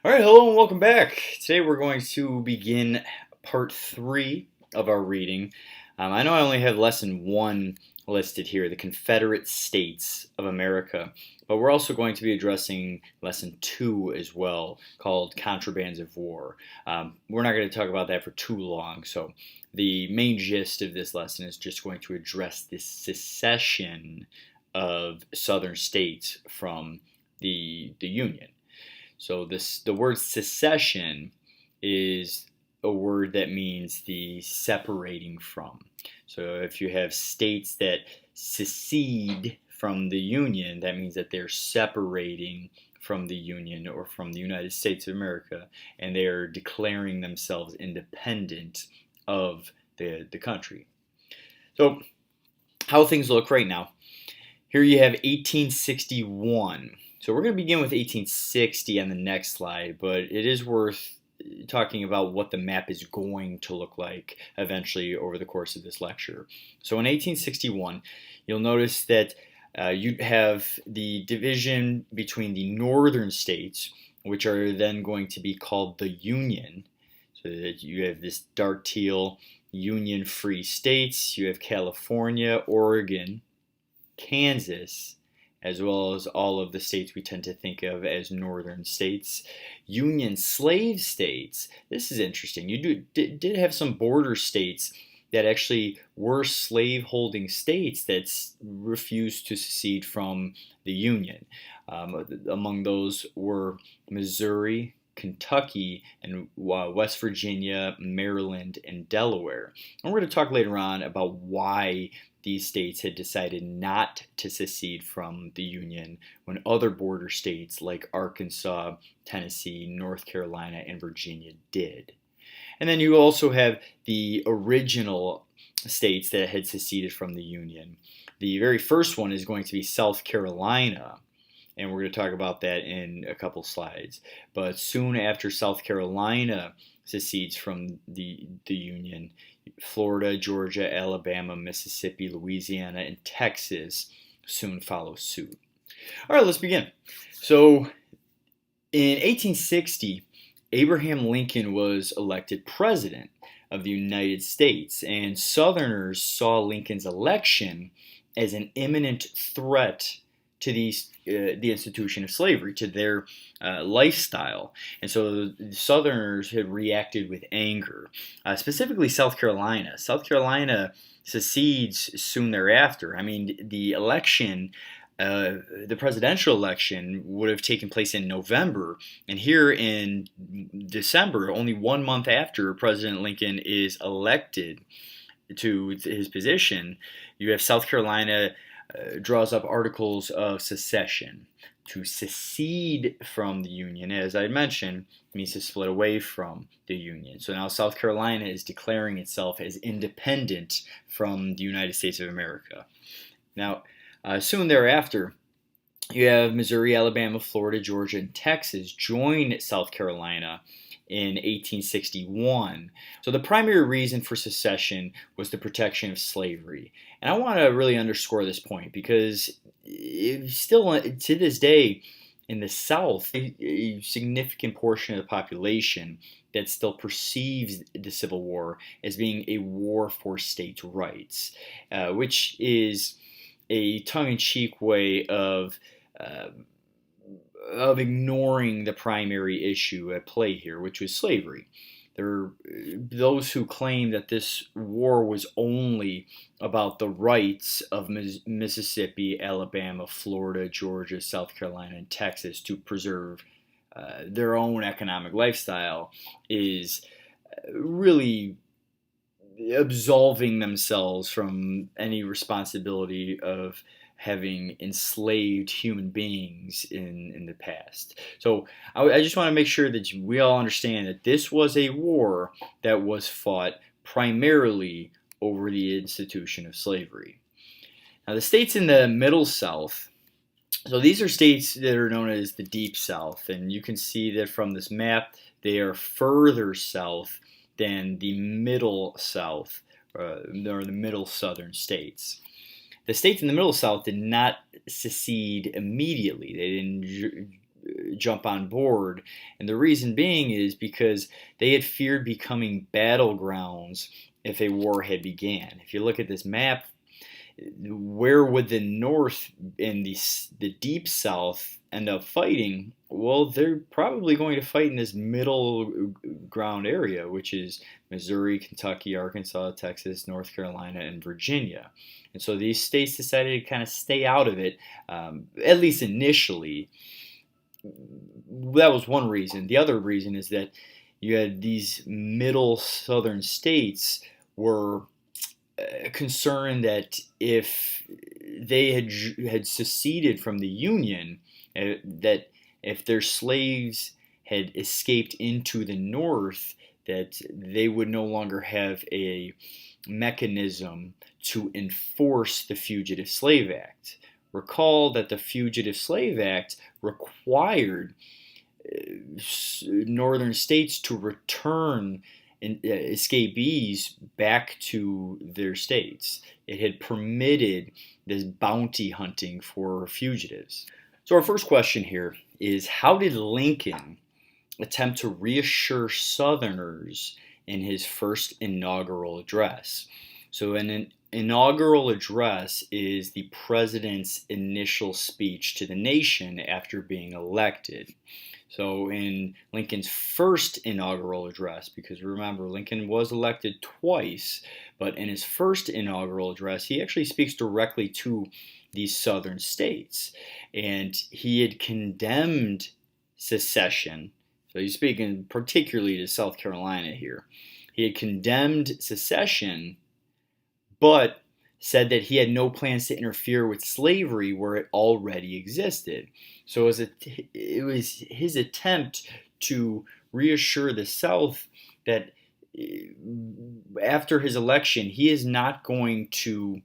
All right, hello and welcome back. Today we're going to begin part 3 of our reading. I know I only have lesson 1 listed here, the Confederate States of America, but we're also going to be addressing lesson 2 as well, called Contrabands of War. We're not going to talk about that for too long, so the main gist of this lesson is just going to address the secession of southern states from the Union. So the word secession is a word that means the separating from. So if you have states that secede from the Union, that means that they're separating from the Union or from the United States of America, and they're declaring themselves independent of the country. So how things look right now. Here you have 1861. So we're going to begin with 1860 on the next slide, but it is worth talking about what the map is going to look like eventually over the course of this lecture. So in 1861, you'll notice that you have the division between the northern states, which are then going to be called the Union. So that you have this dark teal Union-free states. You have California, Oregon, Kansas, as well as all of the states we tend to think of as northern states. Union slave states, this is interesting. You did have some border states that actually were slave-holding states that refused to secede from the Union. Among those were Missouri, Kentucky, and West Virginia, Maryland, and Delaware. And we're going to talk later on about why these states had decided not to secede from the Union when other border states like Arkansas, Tennessee, North Carolina, and Virginia did. And then you also have the original states that had seceded from the Union. The very first one is going to be South Carolina, and we're going to talk about that in a couple slides. But soon after South Carolina secedes from the Union, Florida, Georgia, Alabama, Mississippi, Louisiana, and Texas soon follow suit. All right, let's begin. So in 1860, Abraham Lincoln was elected president of the United States, and Southerners saw Lincoln's election as an imminent threat to the institution of slavery, to their lifestyle. And so the Southerners had reacted with anger, specifically South Carolina. South Carolina secedes soon thereafter. I mean, the election, the presidential election would have taken place in November, and here in December, only 1 month after President Lincoln is elected to his position, you have South Carolina draws up articles of secession. To secede from the Union, as I mentioned, means to split away from the Union. So now South Carolina is declaring itself as independent from the United States of America. Now, soon thereafter, you have Missouri, Alabama, Florida, Georgia, and Texas join South Carolina in 1861. So the primary reason for secession was the protection of slavery. And I want to really underscore this point because still to this day in the South, a significant portion of the population that still perceives the Civil War as being a war for states' rights, which is a tongue-in-cheek way of ignoring the primary issue at play here, which was slavery. There are those who claim that this war was only about the rights of Mississippi, Alabama, Florida, Georgia, South Carolina, and Texas to preserve their own economic lifestyle, is really absolving themselves from any responsibility of having enslaved human beings in the past. So I just want to make sure that we all understand that this was a war that was fought primarily over the institution of slavery. Now the states in the Middle South, so these are states that are known as the Deep South, and you can see that from this map they are further south than the Middle South, or the Middle Southern states. The states in the Middle South did not secede immediately. They didn't jump on board. And the reason being is because they had feared becoming battlegrounds if a war had began. If you look at this map, where would the North and the Deep South end up fighting? Well, they're probably going to fight in this middle ground area, which is Missouri, Kentucky, Arkansas, Texas, North Carolina, and Virginia. And so these states decided to kind of stay out of it, at least initially. That was one reason. The other reason is that you had these middle southern states were concerned that if they had seceded from the Union, that if their slaves had escaped into the North, that they would no longer have a mechanism to enforce the Fugitive Slave Act. Recall that the Fugitive Slave Act required northern states to return escapees back to their states. It had permitted this bounty hunting for fugitives. So our first question here is, how did Lincoln attempt to reassure Southerners in his first inaugural address? So an inaugural address is the president's initial speech to the nation after being elected. So in Lincoln's first inaugural address, because remember, Lincoln was elected twice, but in his first inaugural address, he actually speaks directly to these southern states. And he had condemned secession. So he's speaking particularly to South Carolina here. He had condemned secession, but said that he had no plans to interfere with slavery where it already existed. So it was his attempt to reassure the South that after his election, he is not going to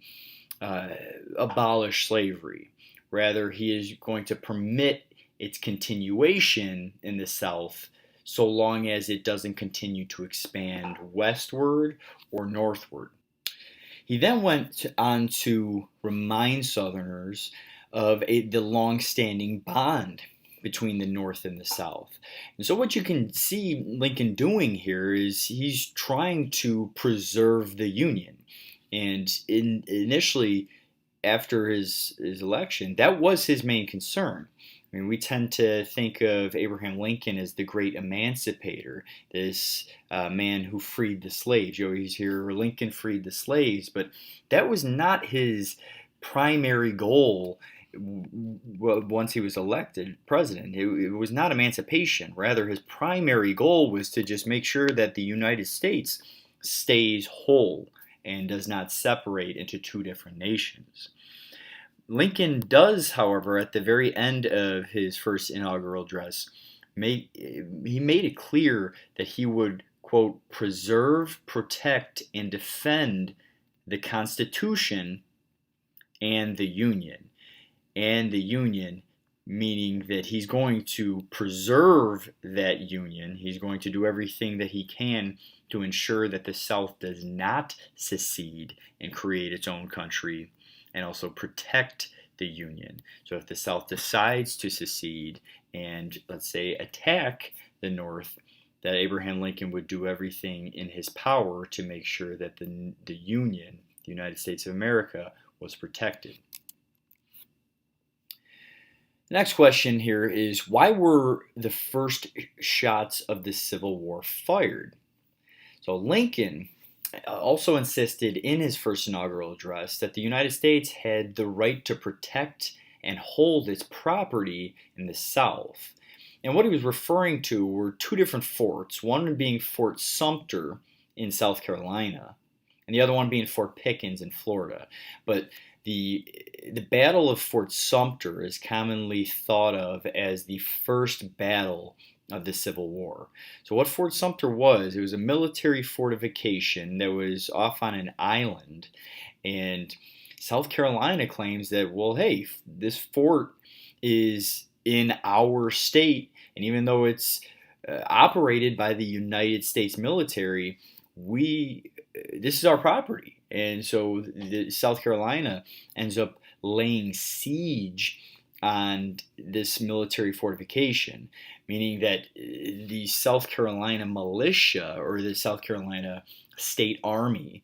abolish slavery. Rather, he is going to permit its continuation in the South so long as it doesn't continue to expand westward or northward. He then went on to remind Southerners of the long-standing bond between the North and the South. And so what you can see Lincoln doing here is he's trying to preserve the Union. And initially, after his election, that was his main concern. I mean, we tend to think of Abraham Lincoln as the great emancipator, this man who freed the slaves. You always hear Lincoln freed the slaves, but that was not his primary goal once he was elected president. It was not emancipation. Rather, his primary goal was to just make sure that the United States stays whole and does not separate into two different nations. Lincoln does, however, at the very end of his first inaugural address, he made it clear that he would, quote, preserve, protect, and defend the Constitution and the Union. And the Union, meaning that he's going to preserve that Union. He's going to do everything that he can to ensure that the South does not secede and create its own country, and also protect the Union. So if the South decides to secede and, let's say, attack the North, that Abraham Lincoln would do everything in his power to make sure that the Union, the United States of America, was protected. The next question here is, why were the first shots of the Civil War fired? So Lincoln also insisted in his first inaugural address that the United States had the right to protect and hold its property in the South. And what he was referring to were two different forts, one being Fort Sumter in South Carolina, and the other one being Fort Pickens in Florida. But the Battle of Fort Sumter is commonly thought of as the first battle of the Civil War. So what Fort Sumter was, it was a military fortification that was off on an island, and South Carolina claims that, well, hey, this fort is in our state, and even though it's operated by the United States military, this is our property. And so South Carolina ends up laying siege on this military fortification, meaning that the South Carolina militia or the South Carolina State Army,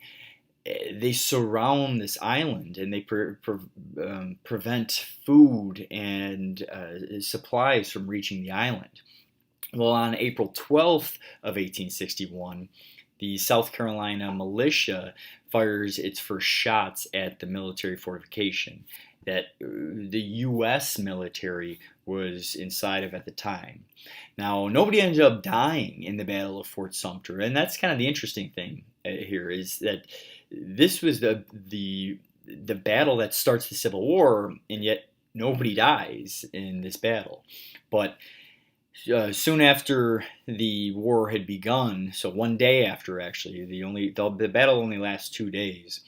they surround this island and they prevent food and supplies from reaching the island. Well, on April 12th of 1861, the South Carolina militia fires its first shots at the military fortification that the U.S. military was inside of at the time. Now, nobody ended up dying in the Battle of Fort Sumter, and that's kind of the interesting thing here is that this was the battle that starts the Civil War, and yet nobody dies in this battle. But soon after the war had begun, so one day after, actually, the battle only lasts 2 days.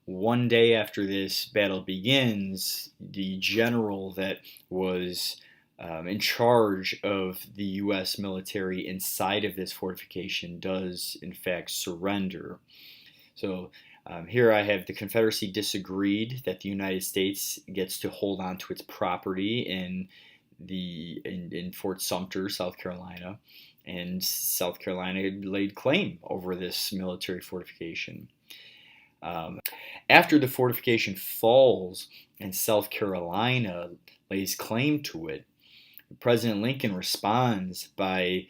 One day after this battle begins, the general that was in charge of the U.S. military inside of this fortification does, in fact, surrender. So here I have the Confederacy disagreed that the United States gets to hold on to its property in Fort Sumter, South Carolina, and South Carolina laid claim over this military fortification. After the fortification falls and South Carolina lays claim to it, President Lincoln responds by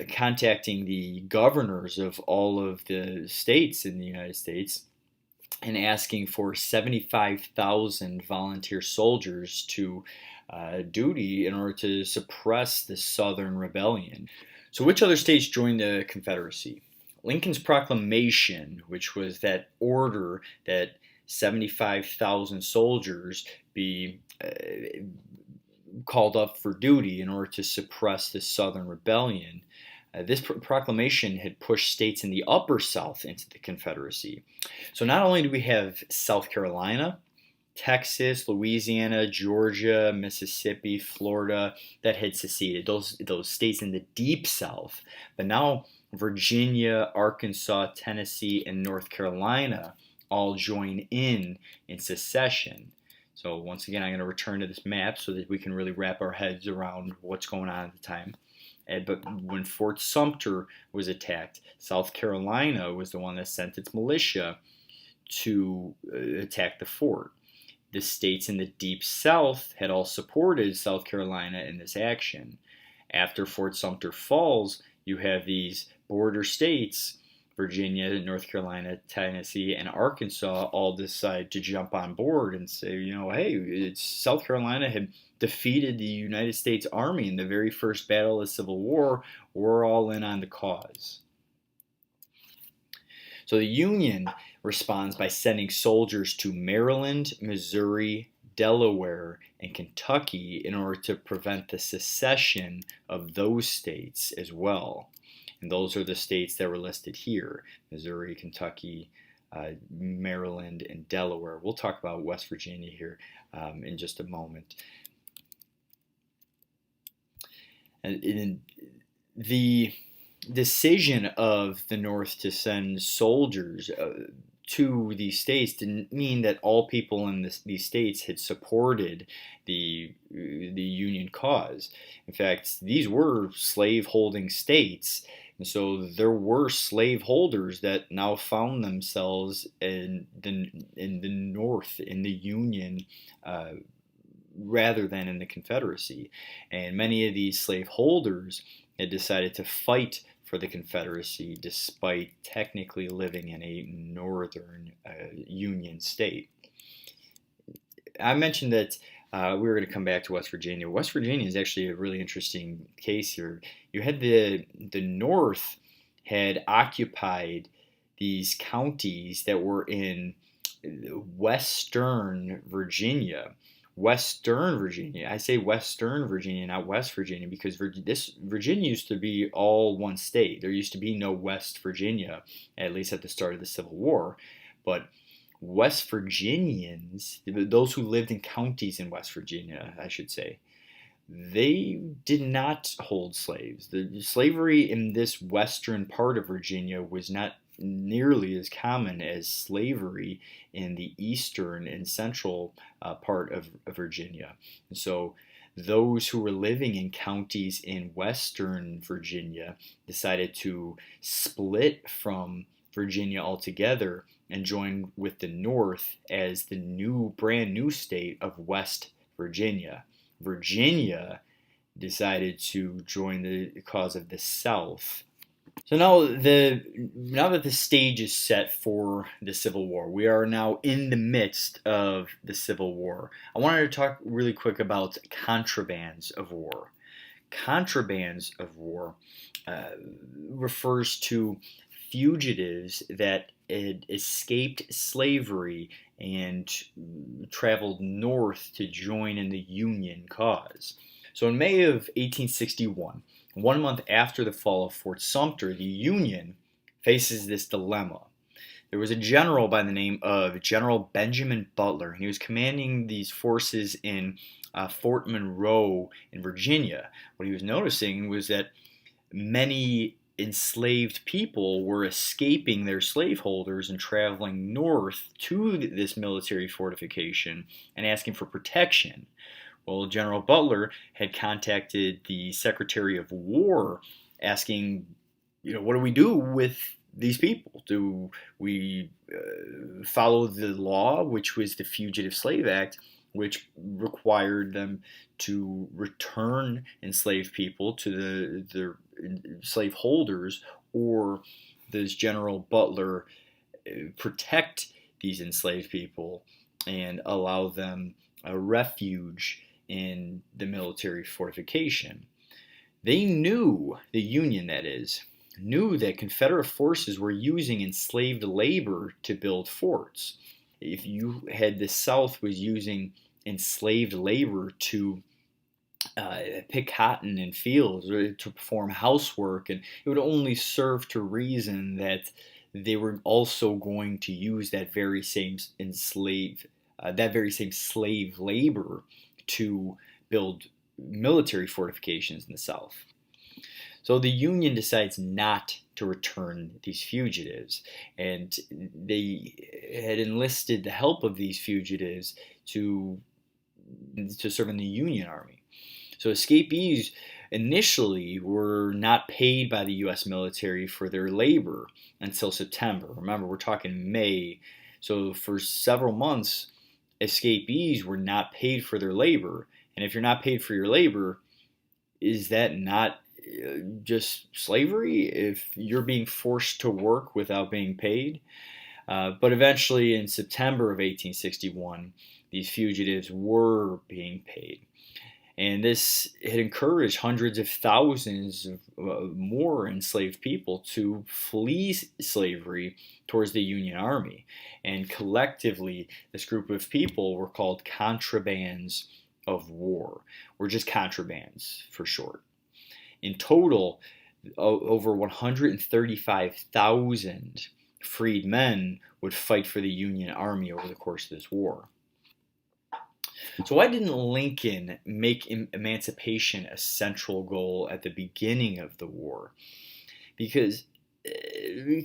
contacting the governors of all of the states in the United States and asking for 75,000 volunteer soldiers to duty in order to suppress the Southern rebellion. So which other states joined the Confederacy? Lincoln's proclamation, which was that order that 75,000 soldiers be called up for duty in order to suppress the Southern rebellion. This proclamation had pushed states in the upper South into the Confederacy. So not only do we have South Carolina, Texas, Louisiana, Georgia, Mississippi, Florida that had seceded, those states in the deep South, but now Virginia, Arkansas, Tennessee, and North Carolina all join in secession. So once again, I'm going to return to this map so that we can really wrap our heads around what's going on at the time. But when Fort Sumter was attacked, South Carolina was the one that sent its militia to attack the fort. The states in the deep South had all supported South Carolina in this action. After Fort Sumter falls, you have these border states, Virginia, North Carolina, Tennessee, and Arkansas, all decide to jump on board and say, hey, South Carolina had defeated the United States Army in the very first battle of the Civil War. We're all in on the cause. So the Union responds by sending soldiers to Maryland, Missouri, Delaware, and Kentucky in order to prevent the secession of those states as well. And those are the states that were listed here: Missouri, Kentucky, Maryland, and Delaware. We'll talk about West Virginia here in just a moment. And the decision of the North to send soldiers to these states didn't mean that all people in these states had supported the Union cause. In fact, these were slave-holding states, and so there were slaveholders that now found themselves in the North, in the Union, rather than in the Confederacy. And many of these slaveholders had decided to fight for the Confederacy despite technically living in a northern Union state. I mentioned that we were going to come back to West Virginia. West Virginia is actually a really interesting case here. You had the North had occupied these counties that were in western Virginia. Western Virginia. I say Western Virginia, not West Virginia, because Virginia used to be all one state. There used to be no West Virginia, at least at the start of the Civil War. But West Virginians, those who lived in counties in West Virginia, I should say, they did not hold slaves. The slavery in this western part of Virginia was not nearly as common as slavery in the eastern and central part of Virginia. And so those who were living in counties in western Virginia decided to split from Virginia altogether and join with the North as the brand new state of West Virginia. Virginia decided to join the cause of the South. So now that the stage is set for the Civil War, we are now in the midst of the Civil War. I wanted to talk really quick about contrabands of war. Contrabands of war refers to fugitives that had escaped slavery and traveled north to join in the Union cause. So in May of 1861, 1 month after the fall of Fort Sumter, the Union faces this dilemma. There was a general by the name of General Benjamin Butler, and he was commanding these forces in Fort Monroe in Virginia. What he was noticing was that many enslaved people were escaping their slaveholders and traveling north to this military fortification and asking for protection. Well, General Butler had contacted the Secretary of War asking, what do we do with these people? Do we follow the law, which was the Fugitive Slave Act, which required them to return enslaved people to the slaveholders, or does General Butler protect these enslaved people and allow them a refuge in the military fortification? They knew, the Union that is, knew that Confederate forces were using enslaved labor to build forts. If you had the South was using enslaved labor to pick cotton in fields or to perform housework, and it would only serve to reason that they were also going to use that very same slave labor to build military fortifications in the South. So the Union decides not to return these fugitives, and they had enlisted the help of these fugitives to serve in the Union Army. So escapees initially were not paid by the U.S. military for their labor until September. Remember, we're talking May. So for several months, escapees were not paid for their labor. And if you're not paid for your labor, is that not just slavery if you're being forced to work without being paid? But eventually in September of 1861, these fugitives were being paid. And this had encouraged hundreds of thousands of more enslaved people to flee slavery towards the Union Army. And collectively, this group of people were called Contrabands of War, or just contrabands for short. In total, over 135,000 freed men would fight for the Union Army over the course of this war. So why didn't Lincoln make emancipation a central goal at the beginning of the war? Because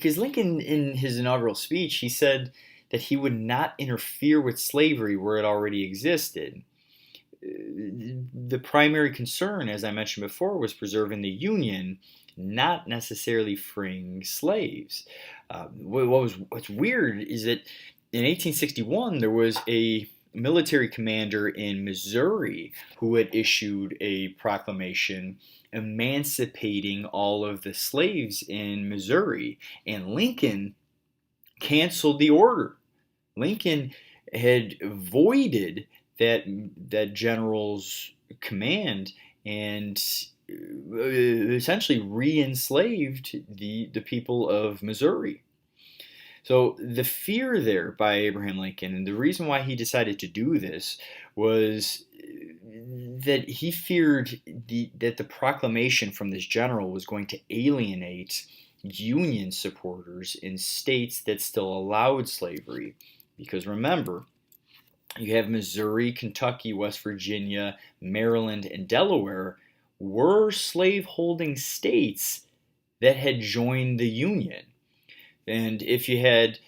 Lincoln, in his inaugural speech, he said that he would not interfere with slavery where it already existed. The primary concern, as I mentioned before, was preserving the Union, not necessarily freeing slaves. What's weird is that in 1861 there was a military commander in Missouri who had issued a proclamation emancipating all of the slaves in Missouri, and Lincoln canceled the order. Lincoln had voided that general's command and essentially re-enslaved the people of Missouri. So the fear there by Abraham Lincoln, and the reason why he decided to do this, was that he feared that the proclamation from this general was going to alienate Union supporters in states that still allowed slavery. Because remember, you have Missouri, Kentucky, West Virginia, Maryland, and Delaware were slaveholding states that had joined the Union. And if you had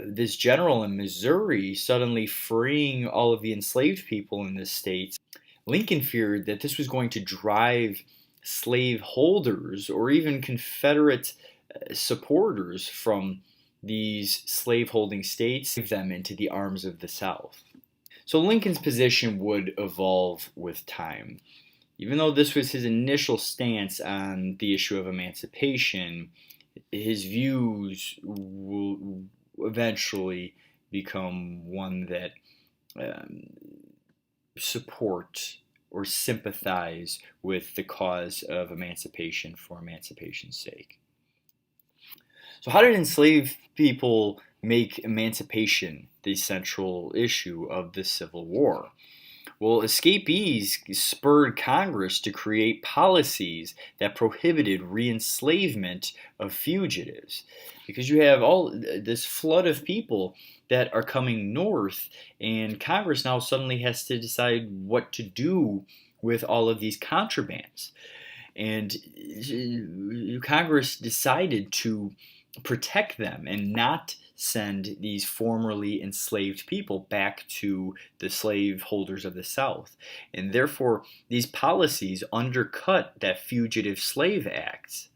this general in Missouri suddenly freeing all of the enslaved people in the states, Lincoln feared that this was going to drive slaveholders or even Confederate supporters from these slaveholding states, them into the arms of the South. So Lincoln's position would evolve with time. Even though this was his initial stance on the issue of emancipation, his views will eventually become one that um, support or sympathize with the cause of emancipation for emancipation's sake. So, how did enslaved people make emancipation the central issue of the Civil War? Well, escapees spurred Congress to create policies that prohibited reenslavement of fugitives because you have all this flood of people that are coming north, and Congress now suddenly has to decide what to do with all of these contrabands. And Congress decided to protect them and not send these formerly enslaved people back to the slaveholders of the South. And therefore, these policies undercut that Fugitive Slave Act.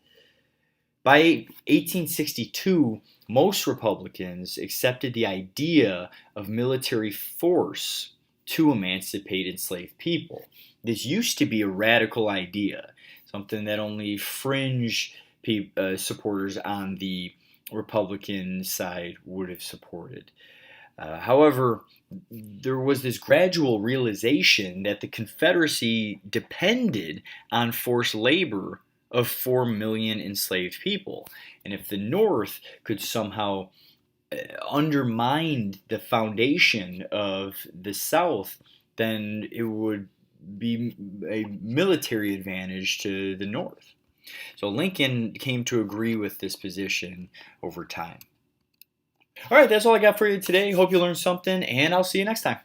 By 1862, most Republicans accepted the idea of military force to emancipate enslaved people. This used to be a radical idea, something that only fringe supporters on the Republican side would have supported. However, there was this gradual realization that the Confederacy depended on forced labor of 4 million enslaved people. And if the North could somehow undermine the foundation of the South, then it would be a military advantage to the North. So Lincoln came to agree with this position over time. All right, that's all I got for you today. Hope you learned something, and I'll see you next time.